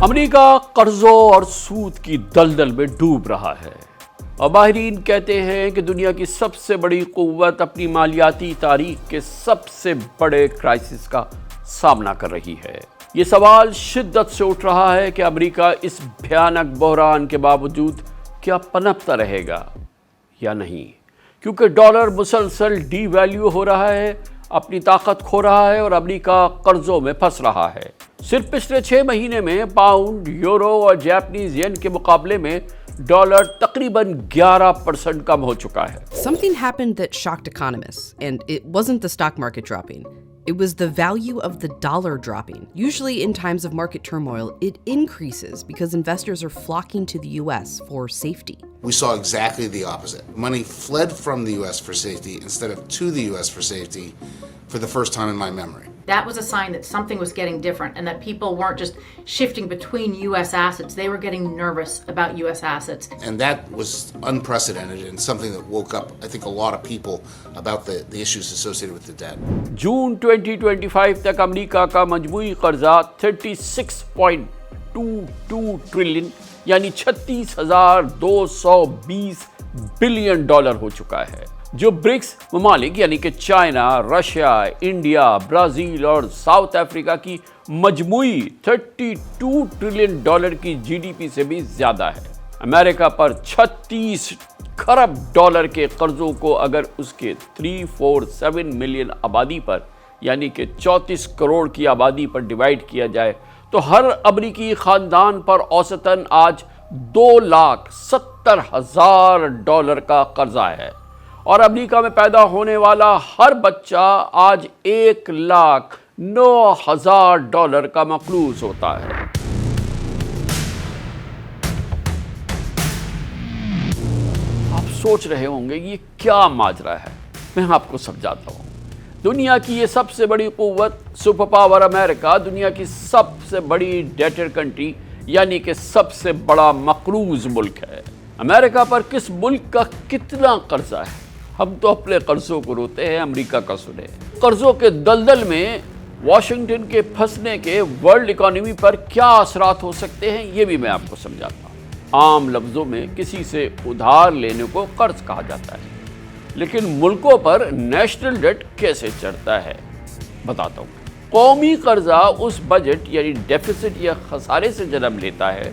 امریکہ قرضوں اور سود کی دلدل میں ڈوب رہا ہے اور ماہرین کہتے ہیں کہ دنیا کی سب سے بڑی قوت اپنی مالیاتی تاریخ کے سب سے بڑے کرائسس کا سامنا کر رہی ہے۔ یہ سوال شدت سے اٹھ رہا ہے کہ امریکہ اس بھیانک بحران کے باوجود کیا پنپتا رہے گا یا نہیں، کیونکہ ڈالر مسلسل ڈی ویلیو ہو رہا ہے، اپنی طاقت کھو رہا ہے اور امریکہ قرضوں میں پھنس رہا ہے۔ صرف پچھلے 6 مہینے میں پاؤنڈ، یورو اور جاپنیز ین کے مقابلے میں ڈالر تقریباً 11% کم ہو چکا ہے۔ Something happened that shocked economists, and it wasn't the stock market dropping. It was the value of the dollar dropping. Usually in times of market turmoil, it increases because investors are flocking to the US for safety. We saw exactly the opposite. Money fled from the US for safety instead of to the US for safety for the first time in my memory. That was a sign that something was getting different and that people weren't just shifting between US assets. They were getting nervous about US assets. And that was unprecedented and something that woke up, I think, a lot of people about the issues associated with the debt. جون 2025 تک امریکہ کا مجموعی قرضہ 36.22 trillion یعنی 36,220 billion dollar ہو چکا ہے، جو BRICS ممالک یعنی کہ چائنا، رشیا، انڈیا، برازیل اور ساؤتھ افریقہ کی مجموعی 32 ٹریلین ڈالر کی جی ڈی پی سے بھی زیادہ ہے۔ امریکہ پر 36 کھرب ڈالر کے قرضوں کو اگر اس کے 347 ملین آبادی پر یعنی کہ 34 کروڑ کی آبادی پر ڈیوائیڈ کیا جائے تو ہر امریکی خاندان پر اوسطاً آج 2,70,000 ڈالر کا قرضہ ہے، اور امریکہ میں پیدا ہونے والا ہر بچہ آج 1,09,000 ڈالر کا مقروض ہوتا ہے۔ آپ سوچ رہے ہوں گے یہ کیا ماجرا ہے، میں آپ کو سمجھاتا ہوں۔ دنیا کی یہ سب سے بڑی قوت سپر پاور امریکہ دنیا کی سب سے بڑی ڈیٹر کنٹری یعنی کہ سب سے بڑا مقروض ملک ہے۔ امریکہ پر کس ملک کا کتنا قرضہ ہے؟ ہم تو اپنے قرضوں کو روتے ہیں، امریکہ کا سنیں۔ قرضوں کے دلدل میں واشنگٹن کے پھنسنے کے ورلڈ اکانومی پر کیا اثرات ہو سکتے ہیں یہ بھی میں آپ کو سمجھاتا ہوں۔ عام لفظوں میں کسی سے ادھار لینے کو قرض کہا جاتا ہے، لیکن ملکوں پر نیشنل ڈیٹ کیسے چڑھتا ہے بتاتا ہوں۔ قومی قرضہ اس بجٹ یعنی ڈیفیسٹ یا خسارے سے جنم لیتا ہے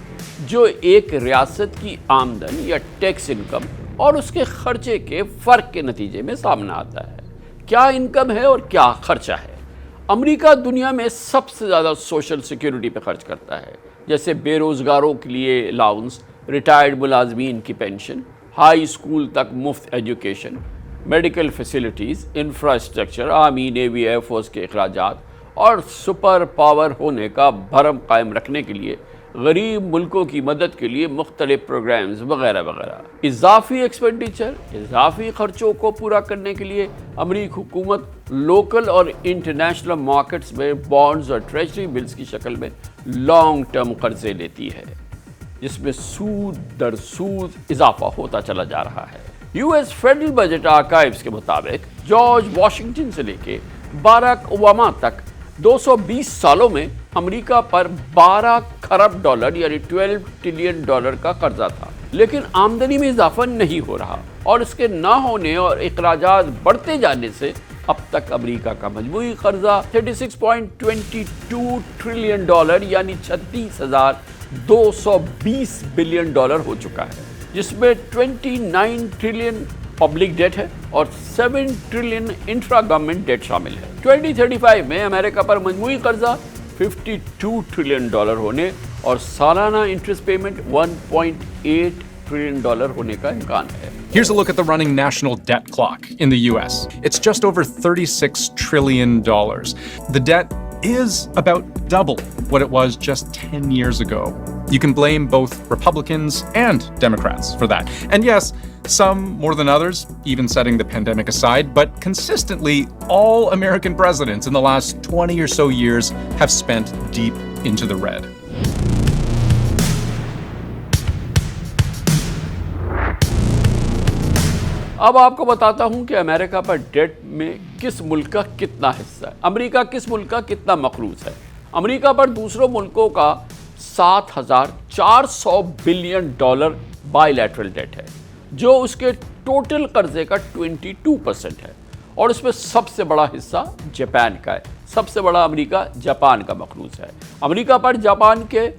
جو ایک ریاست کی آمدن یا ٹیکس انکم اور اس کے خرچے کے فرق کے نتیجے میں سامنے آتا ہے۔ کیا انکم ہے اور کیا خرچہ ہے؟ امریکہ دنیا میں سب سے زیادہ سوشل سیکیورٹی پہ خرچ کرتا ہے، جیسے بے روزگاروں کے لیے الاؤنس، ریٹائرڈ ملازمین کی پینشن، ہائی اسکول تک مفت education, medical facilities, infrastructure, army, navy, air force کے اخراجات اور سپر پاور ہونے کا بھرم قائم رکھنے کے لیے غریب ملکوں کی مدد کے لیے مختلف پروگرامز وغیرہ وغیرہ۔ اضافی ایکسپینڈیچر، اضافی خرچوں کو پورا کرنے کے لیے امریکی حکومت لوکل اور انٹرنیشنل مارکیٹس میں بانڈز اور ٹریجری بلز کی شکل میں لانگ ٹرم قرضے لیتی ہے، جس میں سود در سود اضافہ ہوتا چلا جا رہا ہے۔ U S federal budget archives کے مطابق جارج واشنگٹن سے لے کے باراک اوباما تک 220 سالوں میں امریکہ پر 12 کھرب ڈالر یعنی 12 ٹریلین ڈالر کا قرضہ تھا، لیکن آمدنی میں اضافہ نہیں ہو رہا اور اس کے نہ ہونے اور اخراجات بڑھتے جانے سے اب تک امریکہ کا مجموعی قرضہ 36.22 ٹریلین ڈالر یعنی 36,220 بلین ڈالر ہو چکا ہے، جس میں 29 ٹریلین پبلک ڈیٹ ہے اور 7 ٹریلین انٹرا گورنمنٹ ڈیٹ شامل ہے۔ 2035 میں امریکہ پر مجموعی قرضہ 52 ٹریلین ڈالر ہونے اور سالانہ انٹرسٹ پیمنٹ 1.8 ٹریلین ڈالر ہونے کا امکان ہے۔ Here's a look at the running national debt clock in the US. It's just over $36 trillion. The debt is about double what it was just 10 years ago. You can blame both Republicans and Democrats for that. And yes, some more than others, even setting the pandemic aside, but consistently all American presidents in the last 20 or so years have spent deep into the red. اب آپ کو بتاتا ہوں کہ امریکہ پر date میں کس ملک کا کتنا حصہ ہے، امریکہ کس ملک کا کتنا مقروض ہے۔ امریکہ پر دوسروں ملکوں کا $7,400 بلین بائیلیٹرل ڈیٹ ہے جو اس کے ٹوٹل قرضے کا 22% ہے، اور اس میں سب سے بڑا حصہ جاپان کا ہے۔ سب سے بڑا امریکہ جاپان کا مخلوص ہے۔ امریکہ پر جاپان کے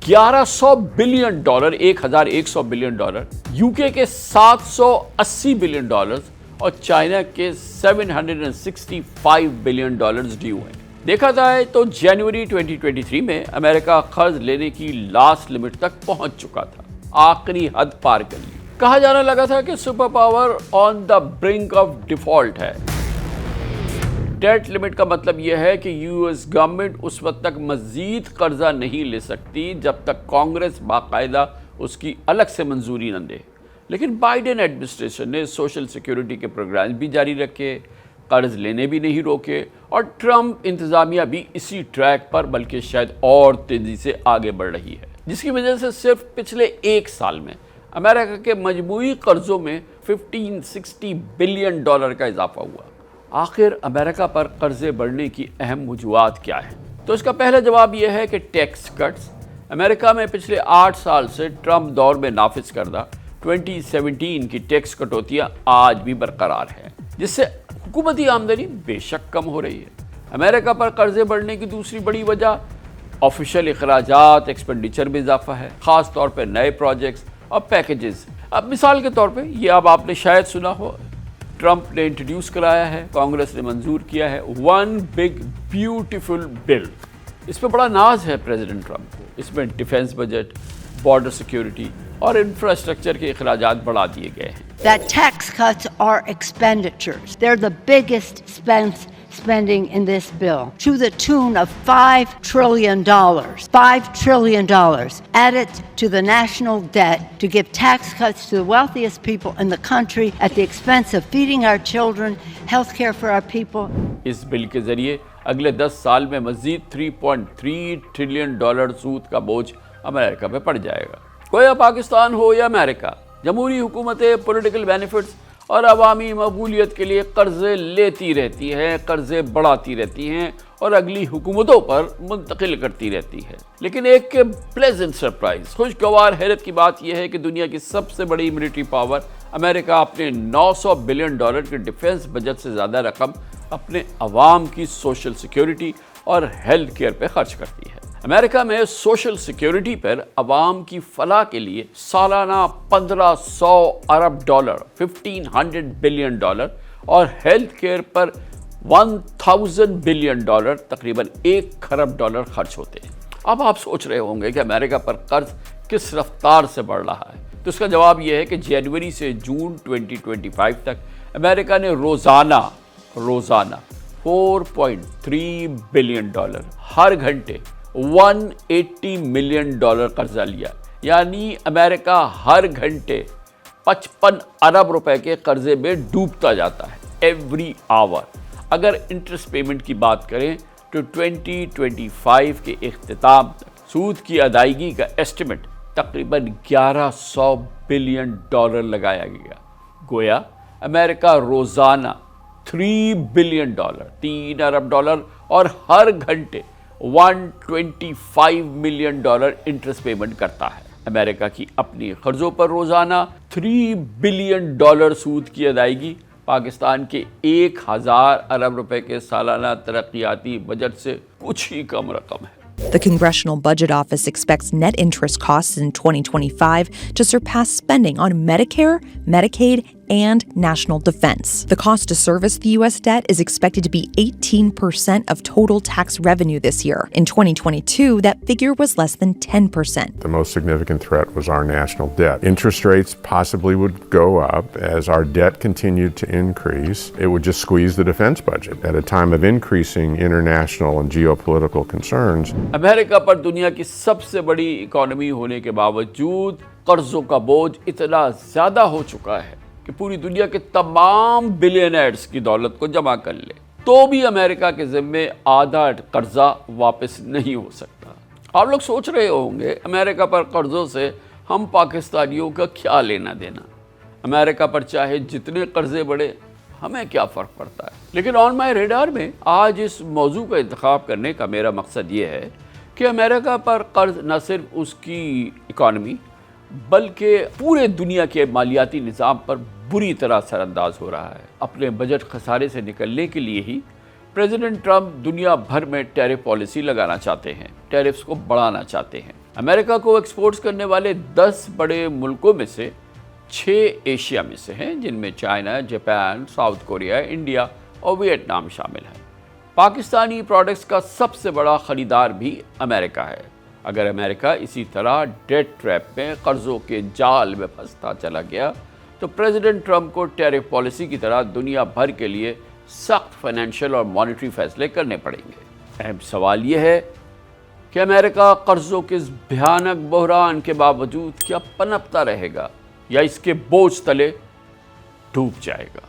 $1100 بلین، $1,100 بلین، یو کے $780 بلین اور چائنا کے $765 بلین ڈیو ہیں۔ دیکھا جائے تو جنوری 2023 میں امریکہ قرض لینے کی لاسٹ لمٹ تک پہنچ چکا تھا، آخری حد پار کر لی۔ کہا جانے لگا تھا کہ super power on the brink of default ہے۔ ڈیٹ لمٹ کا مطلب یہ ہے کہ یو ایس گورنمنٹ اس وقت تک مزید قرضہ نہیں لے سکتی جب تک کانگریس باقاعدہ اس کی الگ سے منظوری نہ دے۔ لیکن بائیڈن ایڈمنسٹریشن نے سوشل سیکیورٹی کے پروگرام بھی جاری رکھے، قرض لینے بھی نہیں روکے، اور ٹرمپ انتظامیہ بھی اسی ٹریک پر بلکہ شاید اور تیزی سے آگے بڑھ رہی ہے، جس کی وجہ سے صرف پچھلے ایک سال میں امریکہ کے مجموعی قرضوں میں $1560 بلین کا اضافہ ہوا۔ آخر امریکہ پر قرضے بڑھنے کی اہم وجوہات کیا ہیں؟ تو اس کا پہلا جواب یہ ہے کہ ٹیکس کٹس۔ امریکہ میں پچھلے 8 سال سے ٹرمپ دور میں نافذ کردہ 2017 کی ٹیکس کٹوتیاں آج بھی برقرار ہیں، جس سے حکومتی آمدنی بے شک کم ہو رہی ہے۔ امریکہ پر قرضے بڑھنے کی دوسری بڑی وجہ آفیشل اخراجات ایکسپینڈیچر میں اضافہ ہے، خاص طور پہ نئے پروجیکٹس اور پیکیجز۔ اب مثال کے طور پہ یہ اب آپ نے شاید سنا ہو، ٹرمپ نے انٹروڈیوس کرایا ہے، کانگریس نے منظور کیا ہے، ون بگ بیوٹیفل بل۔ اس پہ بڑا ناز ہے پریزیڈنٹ ٹرمپ کو۔ اس میں ڈیفنس بجٹ، بارڈر سیکیورٹی اور انفراسٹرکچر کے اخراجات بڑھا دیے گئے ہیں۔ That tax cuts are expenditures. They're the biggest spending in this bill, to the tune of $5 trillion. $5 trillion added to the national debt to give tax cuts to the wealthiest people in the country at the expense of feeding our children, health care for our people. اس بل کے ذریعے اگلے 10 سال میں مزید $3.3 trillion سود کا بوجھ امریکہ پہ پڑ جائے گا۔ کوئی پاکستان ہو یا امریکہ، جمہوری حکومتیں پولیٹیکل بینیفٹس اور عوامی مقبولیت کے لیے قرضے لیتی رہتی ہیں، قرضے بڑھاتی رہتی ہیں اور اگلی حکومتوں پر منتقل کرتی رہتی ہے۔ لیکن ایک پلیزنٹ سرپرائز، خوشگوار حیرت کی بات یہ ہے کہ دنیا کی سب سے بڑی ملٹری پاور امریکہ اپنے $900 بلین کے ڈیفنس بجٹ سے زیادہ رقم اپنے عوام کی سوشل سیکیورٹی اور ہیلتھ کیئر پہ خرچ کرتی ہے۔ امریکہ میں سوشل سیکیورٹی پر عوام کی فلاح کے لیے سالانہ $1500 ارب $1,500 بلین اور ہیلتھ کیئر پر $1000 بلین تقریباً $1 کھرب خرچ ہوتے ہیں۔ اب آپ سوچ رہے ہوں گے کہ امریکہ پر قرض کس رفتار سے بڑھ رہا ہے، تو اس کا جواب یہ ہے کہ جنوری سے جون 2025 تک امریکہ نے روزانہ $4.3 بلین ہر گھنٹے $180 ملین قرضہ لیا، یعنی امریکہ ہر گھنٹے 55 ارب روپے کے قرضے میں ڈوبتا جاتا ہے ایوری آور۔ اگر انٹرسٹ پیمنٹ کی بات کریں تو 2025 کے اختتام تک سود کی ادائیگی کا ایسٹیمیٹ تقریباً $1100 بلین لگایا گیا۔ گویا امریکہ روزانہ $3 بلین $3 ارب اور ہر گھنٹے $125 ملین انٹرسٹ پیمنٹ کرتا ہے۔ امریکہ کی اپنی قرضوں پر روزانہ $3 بلین سود کی ادائیگی پاکستان کے 1000 ارب روپے کے سالانہ ترقیاتی بجٹ سے کچھ ہی کم رقم ہے۔ The Congressional Budget Office expects net interest costs in 2025 to surpass spending on Medicare, Medicaid, and national defense. The cost to service the U.S. debt is expected to be 18% of total tax revenue this year. In 2022, that figure was less than 10%. The most significant threat was our national debt. Interest rates possibly would go up as our debt continued to increase. It would just squeeze the defense budget at a time of increasing international and geopolitical concerns. امریکہ پر دنیا کی سب سے بڑی economy ہونے کے باوجود قرضوں کا بوجھ اتنا زیادہ ہو چکا ہے کہ پوری دنیا کے تمام بلینئرز کی دولت کو جمع کر لے تو بھی امریکہ کے ذمے آدھا قرضہ واپس نہیں ہو سکتا۔ آپ لوگ سوچ رہے ہوں گے امریکہ پر قرضوں سے ہم پاکستانیوں کا کیا لینا دینا، امریکہ پر چاہے جتنے قرضے بڑھے ہمیں کیا فرق پڑتا ہے۔ لیکن آن مائی ریڈار میں آج اس موضوع کا انتخاب کرنے کا میرا مقصد یہ ہے کہ کہ امریکہ پر قرض نہ صرف اس کی اکانومی بلکہ پورے دنیا کے مالیاتی نظام پر بری طرح اثر انداز ہو رہا ہے۔ اپنے بجٹ خسارے سے نکلنے کے لیے ہی پریزیڈنٹ ٹرمپ دنیا بھر میں ٹیرف پالیسی لگانا چاہتے ہیں، ٹیرفز کو بڑھانا چاہتے ہیں۔ امریکہ کو ایکسپورٹس کرنے والے 10 بڑے ملکوں میں سے 6 ایشیا میں سے ہیں، جن میں China, Japan, south Korea, India اور ویتنام شامل ہیں۔ پاکستانی پروڈکٹس کا سب سے بڑا خریدار بھی امریکہ ہے۔ اگر امریکہ اسی طرح ڈیٹ ٹریپ میں، قرضوں کے جال میں پھنستا چلا گیا تو پریزیڈنٹ ٹرمپ کو ٹیرف پالیسی کی طرح دنیا بھر کے لیے سخت فائنینشیل اور مانیٹری فیصلے کرنے پڑیں گے۔ اہم سوال یہ ہے کہ امریکہ قرضوں کے اس بھیانک بحران کے باوجود کیا پنپتا رہے گا یا اس کے بوجھ تلے ڈوب جائے گا۔